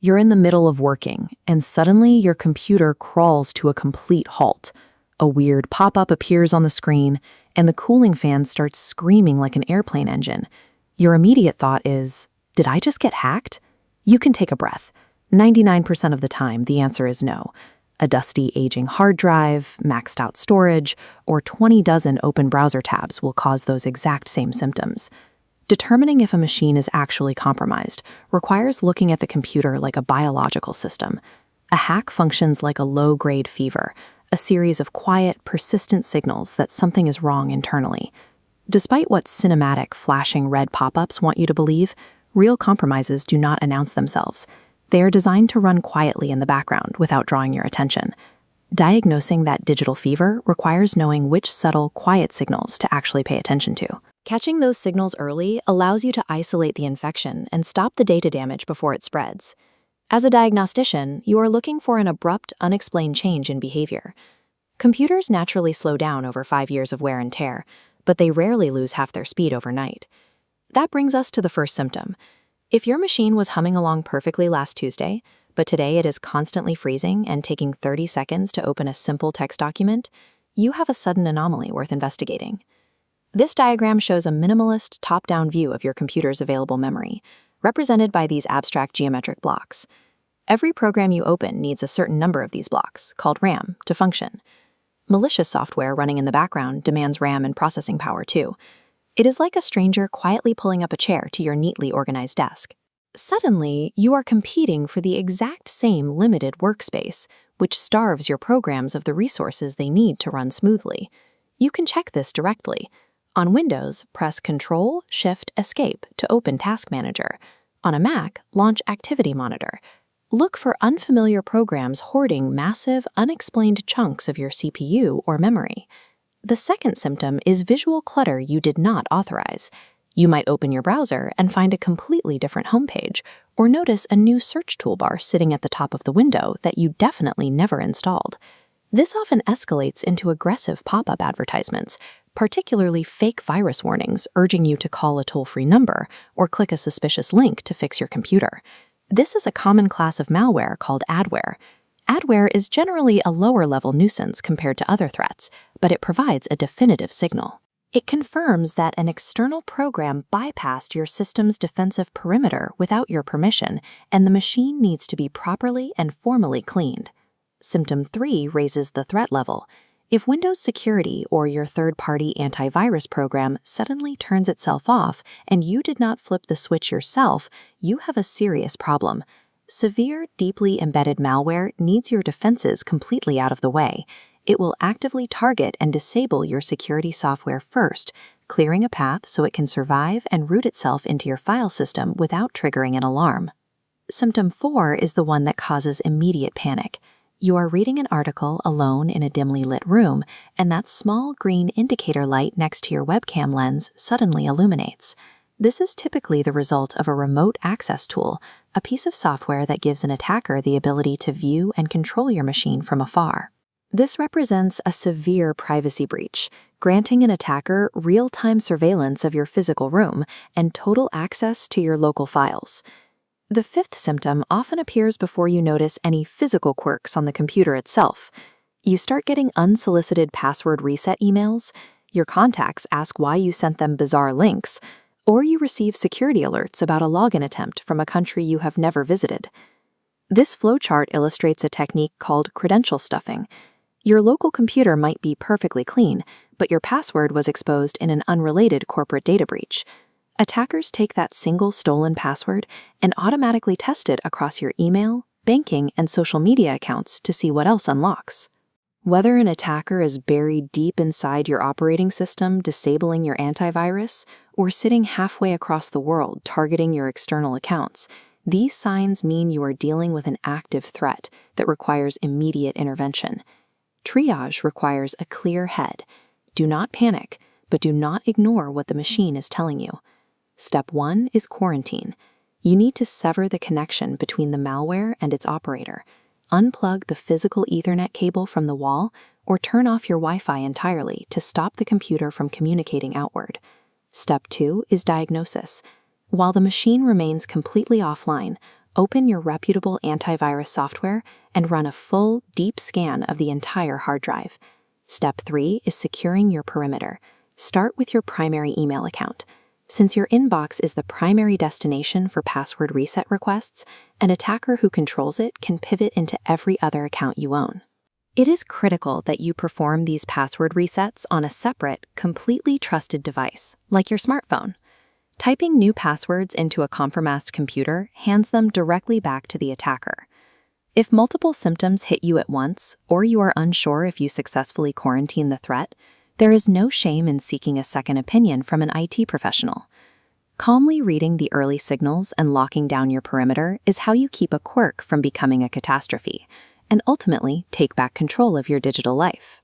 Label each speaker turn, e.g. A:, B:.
A: You're in the middle of working, and suddenly your computer crawls to a complete halt. A weird pop-up appears on the screen, and the cooling fan starts screaming like an airplane engine. Your immediate thought is, did I just get hacked? You can take a breath. 99% of the time, the answer is no. A dusty, aging hard drive, maxed out storage, or 20 dozen open browser tabs will cause those exact same symptoms. Determining if a machine is actually compromised requires looking at the computer like a biological system. A hack functions like a low-grade fever, a series of quiet, persistent signals that something is wrong internally. Despite what cinematic, flashing red pop-ups want you to believe, real compromises do not announce themselves. They are designed to run quietly in the background without drawing your attention. Diagnosing that digital fever requires knowing which subtle, quiet signals to actually pay attention to. Catching those signals early allows you to isolate the infection and stop the data damage before it spreads. As a diagnostician, you are looking for an abrupt, unexplained change in behavior. Computers naturally slow down over 5 years of wear and tear, but they rarely lose half their speed overnight. That brings us to the first symptom. If your machine was humming along perfectly last Tuesday, but today it is constantly freezing and taking 30 seconds to open a simple text document, you have a sudden anomaly worth investigating. This diagram shows a minimalist, top-down view of your computer's available memory, represented by these abstract geometric blocks. Every program you open needs a certain number of these blocks, called RAM, to function. Malicious software running in the background demands RAM and processing power too. It is like a stranger quietly pulling up a chair to your neatly organized desk. Suddenly, you are competing for the exact same limited workspace, which starves your programs of the resources they need to run smoothly. You can check this directly. On Windows, press Ctrl-Shift-Escape to open Task Manager. On a Mac, launch Activity Monitor. Look for unfamiliar programs hoarding massive, unexplained chunks of your CPU or memory. The second symptom is visual clutter you did not authorize. You might open your browser and find a completely different homepage, or notice a new search toolbar sitting at the top of the window that you definitely never installed. This often escalates into aggressive pop-up advertisements, particularly fake virus warnings urging you to call a toll-free number or click a suspicious link to fix your computer. This is a common class of malware called adware. Adware is generally a lower-level nuisance compared to other threats, but it provides a definitive signal. It confirms that an external program bypassed your system's defensive perimeter without your permission, and the machine needs to be properly and formally cleaned. Symptom 3 raises the threat level. If Windows Security or your third-party antivirus program suddenly turns itself off and you did not flip the switch yourself, you have a serious problem. Severe, deeply embedded malware needs your defenses completely out of the way. It will actively target and disable your security software first, clearing a path so it can survive and root itself into your file system without triggering an alarm. Symptom 4 is the one that causes immediate panic. You are reading an article alone in a dimly lit room, and that small green indicator light next to your webcam lens suddenly illuminates. This is typically the result of a remote access tool, a piece of software that gives an attacker the ability to view and control your machine from afar. This represents a severe privacy breach, granting an attacker real-time surveillance of your physical room and total access to your local files. The fifth symptom often appears before you notice any physical quirks on the computer itself. You start getting unsolicited password reset emails, your contacts ask why you sent them bizarre links, or you receive security alerts about a login attempt from a country you have never visited. This flowchart illustrates a technique called credential stuffing. Your local computer might be perfectly clean, but your password was exposed in an unrelated corporate data breach. Attackers take that single stolen password and automatically test it across your email, banking, and social media accounts to see what else unlocks. Whether an attacker is buried deep inside your operating system disabling your antivirus, or sitting halfway across the world targeting your external accounts, these signs mean you are dealing with an active threat that requires immediate intervention. Triage requires a clear head. Do not panic, but do not ignore what the machine is telling you. Step 1 is quarantine. You need to sever the connection between the malware and its operator. Unplug the physical Ethernet cable from the wall or turn off your Wi-Fi entirely to stop the computer from communicating outward. Step 2 is diagnosis. While the machine remains completely offline, open your reputable antivirus software and run a full, deep scan of the entire hard drive. Step 3 is securing your perimeter. Start with your primary email account. Since your inbox is the primary destination for password reset requests, an attacker who controls it can pivot into every other account you own. It is critical that you perform these password resets on a separate, completely trusted device, like your smartphone. Typing new passwords into a compromised computer hands them directly back to the attacker. If multiple symptoms hit you at once, or you are unsure if you successfully quarantine the threat, there is no shame in seeking a second opinion from an IT professional. Calmly reading the early signals and locking down your perimeter is how you keep a quirk from becoming a catastrophe, and ultimately take back control of your digital life.